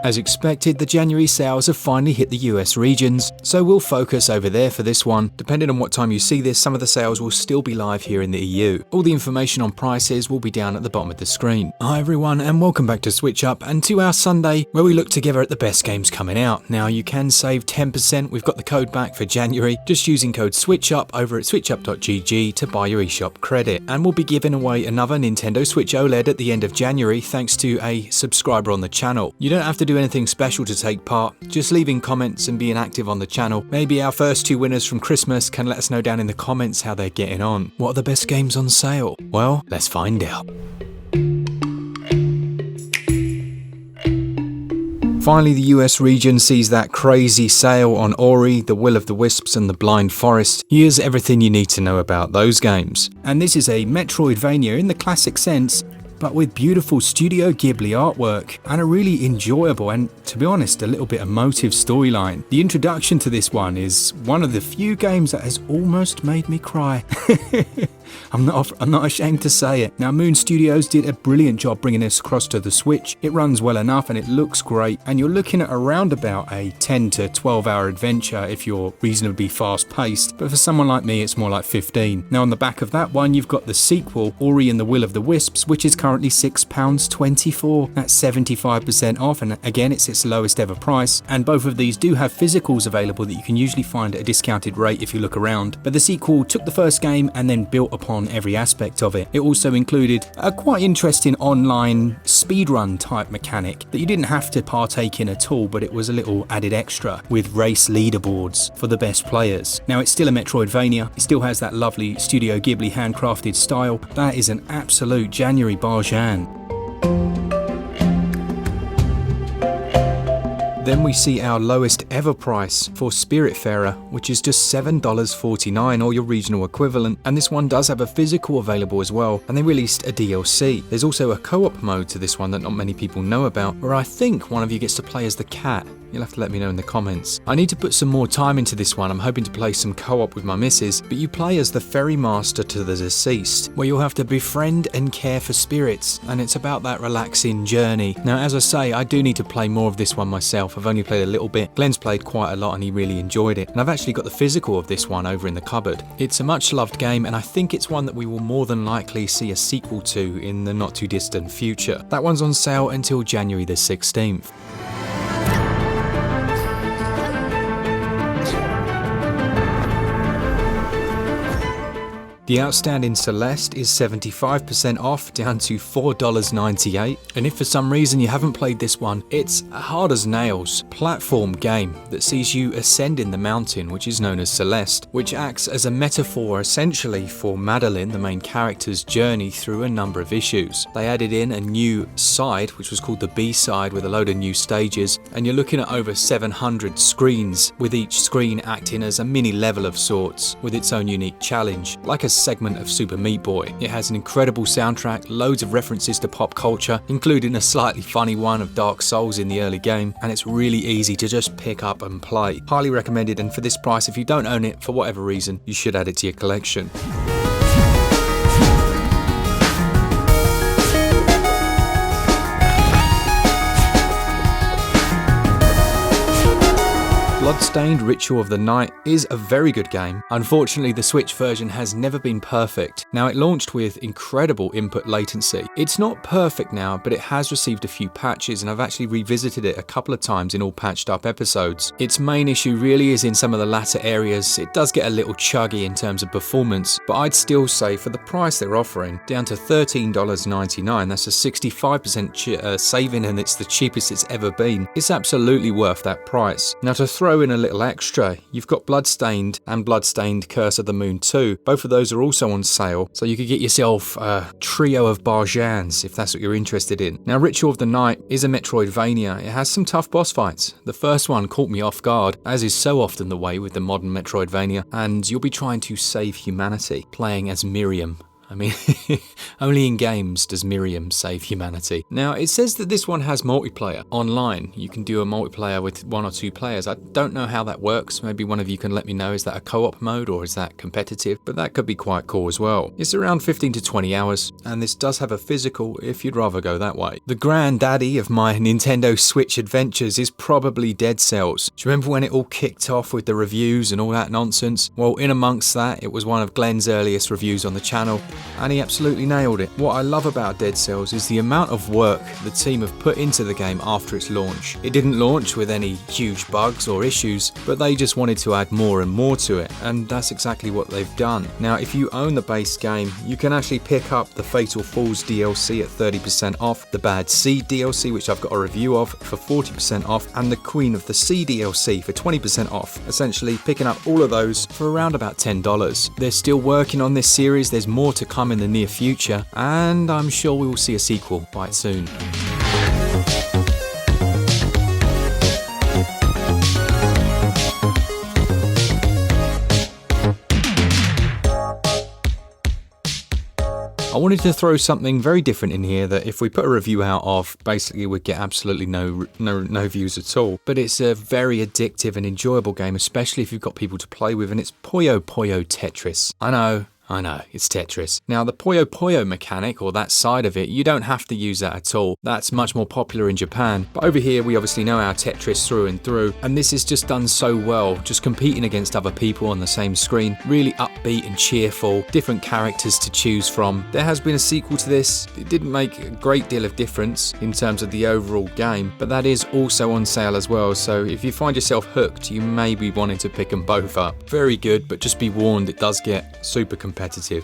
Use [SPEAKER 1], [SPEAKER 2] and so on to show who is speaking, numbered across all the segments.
[SPEAKER 1] As expected, the January sales have finally hit the US regions, so we'll focus over there for this one. Depending on what time you see this, some of the sales will still be live here in the EU. All the information on prices will be down at the bottom of the screen. Hi everyone, and welcome back to SwitchUp and to our Sunday where we look together at the best games coming out. Now you can save 10%, we've got the code back for January, just using code SwitchUp over at switchup.gg to buy your eShop credit. And we'll be giving away another Nintendo Switch OLED at the end of January thanks to a subscriber on the channel. You don't have to do anything special to take part, just leaving comments and being active on the channel. Maybe our first two winners from Christmas can let us know down in the comments how they're getting on. What are the best games on sale? Well, let's find out. Finally, the US region sees that crazy sale on Ori, The Will of the Wisps and The Blind Forest. Here's everything you need to know about those games. And this is a Metroidvania in the classic sense, but with beautiful Studio Ghibli artwork and a really enjoyable and, to be honest, a little bit emotive storyline. The introduction to this one is one of the few games that has almost made me cry. I'm not ashamed to say it. Now, Moon Studios did a brilliant job bringing this across to the Switch. It runs well enough and it looks great, and you're looking at around about a 10 to 12 hour adventure if you're reasonably fast paced, but for someone like me it's more like 15. Now on the back of that one you've got the sequel, Ori and the Will of the Wisps, which is currently £6.24. That's 75% off, and again it's its lowest ever price, and both of these do have physicals available that you can usually find at a discounted rate if you look around. But the sequel took the first game and then built upon every aspect of it. It also included a quite interesting online speedrun type mechanic that you didn't have to partake in at all, but it was a little added extra with race leaderboards for the best players. Now it's still a Metroidvania, it still has that lovely Studio Ghibli handcrafted style. That is an absolute January bargain. Then we see our lowest ever price for Spiritfarer, which is just $7.49, or your regional equivalent, and this one does have a physical available as well, and they released a DLC. There's also a co-op mode to this one that not many people know about, where I think one of you gets to play as the cat. You'll have to let me know in the comments. I need to put some more time into this one. I'm hoping to play some co-op with my missus, but you play as the ferry master to the deceased, where you'll have to befriend and care for spirits, and it's about that relaxing journey. Now, as I say, I do need to play more of this one myself. I've only played a little bit. Glen's played quite a lot and he really enjoyed it, and I've actually got the physical of this one over in the cupboard. It's a much loved game, and I think it's one that we will more than likely see a sequel to in the not too distant future. That one's on sale until January the 16th. The outstanding Celeste is 75% off, down to $4.98. And if for some reason you haven't played this one, it's a hard as nails platform game that sees you ascending the mountain, which is known as Celeste, which acts as a metaphor essentially for Madeline, the main character's journey through a number of issues. They added in a new side, which was called the B-side, with a load of new stages, and you're looking at over 700 screens, with each screen acting as a mini level of sorts, with its own unique challenge, like a segment of Super Meat Boy. It has an incredible soundtrack, loads of references to pop culture, including a slightly funny one of Dark Souls in the early game, and it's really easy to just pick up and play. Highly recommended, and for this price, if you don't own it for whatever reason, you should add it to your collection. Bloodstained Ritual of the Night is a very good game. Unfortunately, the Switch version has never been perfect. Now, it launched with incredible input latency. It's not perfect now, but it has received a few patches, and I've actually revisited it a couple of times in all patched up episodes. Its main issue really is in some of the latter areas. It does get a little chuggy in terms of performance, but I'd still say for the price they're offering, down to $13.99, that's a 65% saving, and it's the cheapest it's ever been. It's absolutely worth that price. Now, to throw in a little extra, you've got Bloodstained and Bloodstained Curse of the Moon 2. Both of those are also on sale, so you could get yourself a trio of bargains if that's what you're interested in. Now, Ritual of the Night is a Metroidvania. It has some tough boss fights. The first one caught me off guard, as is so often the way with the modern Metroidvania, and you'll be trying to save humanity, playing as Miriam, I mean, only in games does Miriam save humanity. Now, it says that this one has multiplayer online. You can do a multiplayer with 1 or 2 players. I don't know how that works. Maybe one of you can let me know. Is that a co-op mode or is that competitive? But that could be quite cool as well. It's around 15 to 20 hours, and this does have a physical if you'd rather go that way. The granddaddy of my Nintendo Switch adventures is probably Dead Cells. Do you remember when it all kicked off with the reviews and all that nonsense? Well, in amongst that, it was one of Glen's earliest reviews on the channel, and he absolutely nailed it. What I love about Dead Cells is the amount of work the team have put into the game after its launch. It didn't launch with any huge bugs or issues, but they just wanted to add more and more to it, and that's exactly what they've done. Now, if you own the base game, you can actually pick up the Fatal Falls DLC at 30% off, the Bad Seed DLC, which I've got a review of, for 40% off, and the Queen of the Sea DLC for 20% off. Essentially, picking up all of those for around about $10. They're still working on this series, there's more to come in the near future, and I'm sure we will see a sequel quite soon. I wanted to throw something very different in here that if we put a review out of, basically we'd get absolutely no views at all. But it's a very addictive and enjoyable game, especially if you've got people to play with, and it's Puyo Puyo Tetris. I know, it's Tetris. Now, the Puyo Puyo mechanic, or that side of it, you don't have to use that at all. That's much more popular in Japan. But over here, we obviously know our Tetris through and through, and this is just done so well, just competing against other people on the same screen. Really upbeat and cheerful, different characters to choose from. There has been a sequel to this. It didn't make a great deal of difference in terms of the overall game, but that is also on sale as well, so if you find yourself hooked, you may be wanting to pick them both up. Very good, but just be warned, it does get super competitive.
[SPEAKER 2] Puyo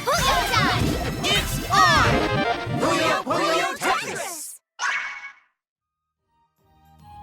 [SPEAKER 2] Puyo time! It's on! Puyo Puyo Tetris!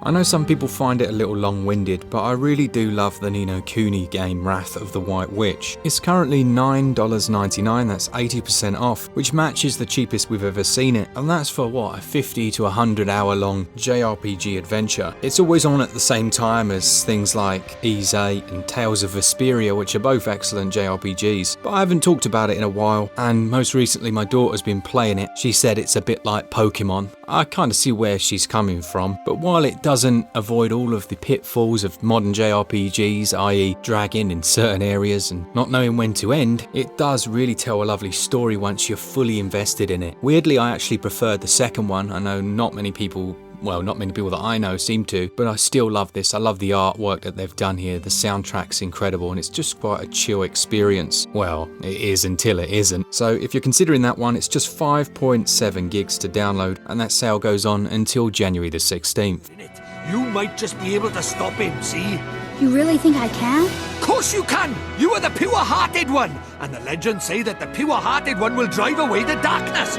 [SPEAKER 1] I know some people find it a little long-winded, but I really do love the Ni no Kuni game Wrath of the White Witch. It's currently $9.99, that's 80% off, which matches the cheapest we've ever seen it, and that's for what, a 50 to 100 hour long JRPG adventure. It's always on at the same time as things like Ys 8 and Tales of Vesperia, which are both excellent JRPGs, but I haven't talked about it in a while, and most recently my daughter's been playing it. She said it's a bit like Pokemon. I kind of see where she's coming from, but while it doesn't avoid all of the pitfalls of modern JRPGs, i.e. dragging in certain areas and not knowing when to end, it does really tell a lovely story once you're fully invested in it. Weirdly, I actually preferred the second one. I know not many people that I know seem to, but I still love this. I love the artwork that they've done here. The soundtrack's incredible, and it's just quite a chill experience. Well, it is until it isn't. So if you're considering that one, it's just 5.7 gigs to download, and that sale goes on until January the 16th.
[SPEAKER 3] You might just be able to stop him, see?
[SPEAKER 2] You really think I can?
[SPEAKER 3] Of course you can! You are the pure-hearted one! And the legends say that the pure-hearted one will drive away the darkness!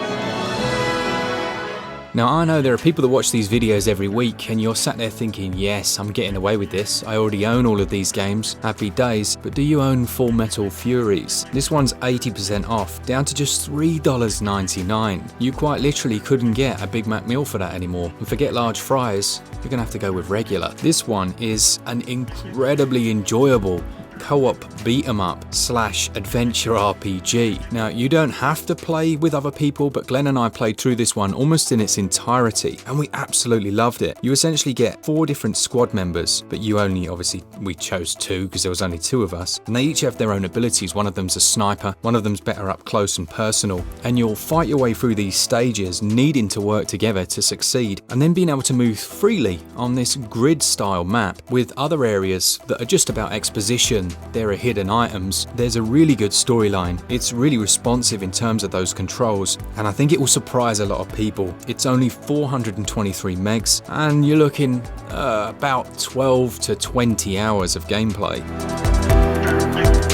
[SPEAKER 1] Now, I know there are people that watch these videos every week, and you're sat there thinking, yes, I'm getting away with this. I already own all of these games. Happy days. But do you own Full Metal Furies? This one's 80% off, down to just $3.99. You quite literally couldn't get a Big Mac meal for that anymore. And forget large fries, you're gonna have to go with regular. This one is an incredibly enjoyable co-op beat-em-up / adventure RPG. Now, you don't have to play with other people, but Glen and I played through this one almost in its entirety, and we absolutely loved it. You essentially get 4 different squad members, but we chose 2 because there was only 2 of us, and they each have their own abilities. One of them's a sniper, one of them's better up close and personal, and you'll fight your way through these stages, needing to work together to succeed, and then being able to move freely on this grid-style map with other areas that are just about exposition. There are hidden items. There's a really good storyline. It's really responsive in terms of those controls, and I think it will surprise a lot of people. It's only 423 megs, and you're looking about 12 to 20 hours of gameplay.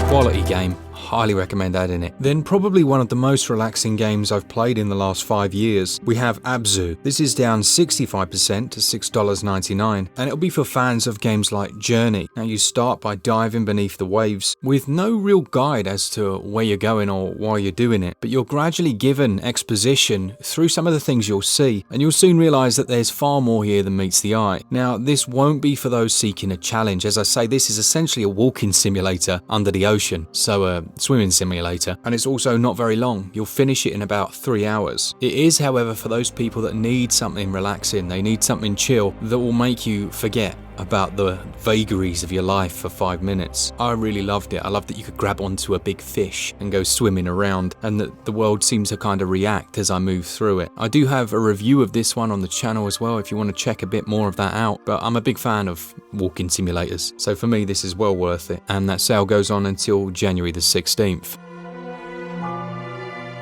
[SPEAKER 1] Quality game. Highly recommend adding it. Then probably one of the most relaxing games I've played in the last 5 years. We have Abzu. This is down 65% to $6.99, and it'll be for fans of games like Journey. Now, you start by diving beneath the waves with no real guide as to where you're going or why you're doing it, but you're gradually given exposition through some of the things you'll see, and you'll soon realize that there's far more here than meets the eye. Now, this won't be for those seeking a challenge. As I say, this is essentially a walking simulator under the ocean, so swimming simulator, and it's also not very long. You'll finish it in about 3 hours. It is, however, for those people that need something relaxing, they need something chill that will make you forget about the vagaries of your life for 5 minutes. I really loved it. I loved that you could grab onto a big fish and go swimming around, and that the world seems to kind of react as I move through it. I do have a review of this one on the channel as well if you want to check a bit more of that out, but I'm a big fan of walking simulators, so for me this is well worth it, and that sale goes on until January the 16th.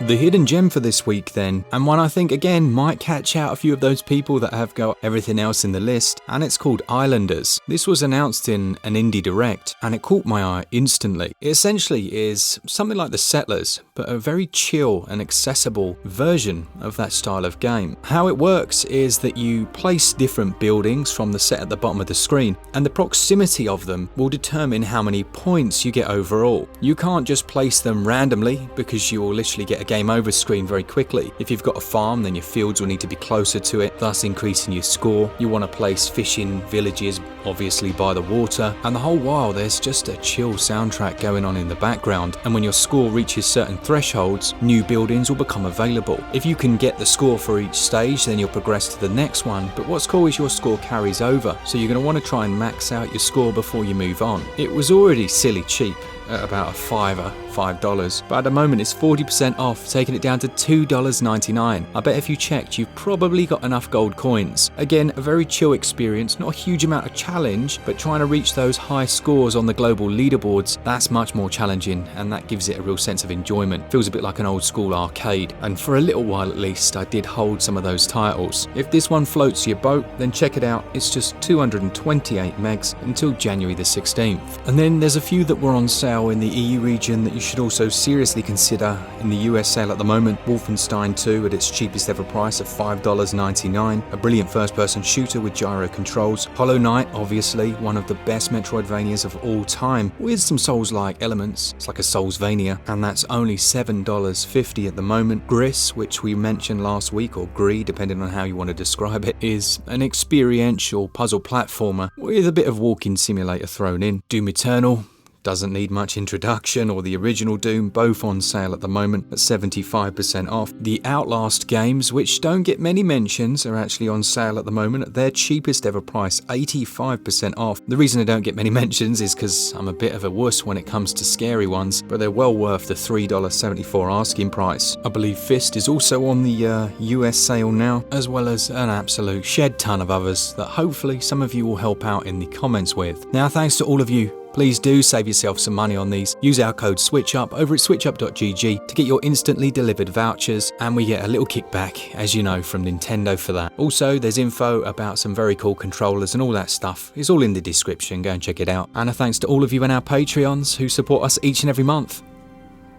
[SPEAKER 1] The hidden gem for this week then, and one I think again might catch out a few of those people that have got everything else in the list, and it's called Islanders. This was announced in an indie direct and it caught my eye instantly. It essentially is something like the Settlers, but a very chill and accessible version of that style of game. How it works is that you place different buildings from the set at the bottom of the screen, and the proximity of them will determine how many points you get overall. You can't just place them randomly because you will literally get a game over screen very quickly. If you've got a farm, then your fields will need to be closer to it, thus increasing your score. You want to place fishing villages, obviously by the water, and the whole while there's just a chill soundtrack going on in the background, and when your score reaches certain thresholds, new buildings will become available. If you can get the score for each stage, then you'll progress to the next one, but what's cool is your score carries over, so you're going to want to try and max out your score before you move on. It was already silly cheap at about a $5, but at the moment it's 40% off, taking it down to $2.99. I bet if you checked, you've probably got enough gold coins. Again, a very chill experience, not a huge amount of challenge, but trying to reach those high scores on the global leaderboards, that's much more challenging, and that gives it a real sense of enjoyment. Feels a bit like an old school arcade, and for a little while at least, I did hold some of those titles. If this one floats your boat, then check it out. It's just 228 megs until January the 16th. And then there's a few that were on sale in the EU region that you should also seriously consider in the US sale at the moment. Wolfenstein 2 at its cheapest ever price of $5.99, a brilliant first-person shooter with gyro controls. Hollow Knight, obviously, one of the best Metroidvanias of all time, with some Souls-like elements. It's like a Soulsvania, and that's only $7.50 at the moment. Gris, which we mentioned last week, or Gree, depending on how you want to describe it, is an experiential puzzle platformer with a bit of walking simulator thrown in. Doom Eternal doesn't need much introduction, or the original Doom, both on sale at the moment at 75% off. The Outlast games, which don't get many mentions, are actually on sale at the moment at their cheapest ever price, 85% off. The reason I don't get many mentions is because I'm a bit of a wuss when it comes to scary ones, but they're well worth the $3.74 asking price. I believe Fist is also on the US sale now, as well as an absolute shed ton of others that hopefully some of you will help out in the comments with. Now, thanks to all of you. Please do save yourself some money on these. Use our code SwitchUp over at switchup.gg to get your instantly delivered vouchers, and we get a little kickback, as you know, from Nintendo for that. Also, there's info about some very cool controllers and all that stuff. It's all in the description, go and check it out. And a thanks to all of you and our Patreons who support us each and every month.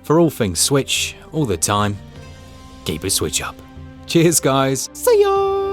[SPEAKER 1] For all things Switch, all the time, keep it Switch up. Cheers guys, see ya!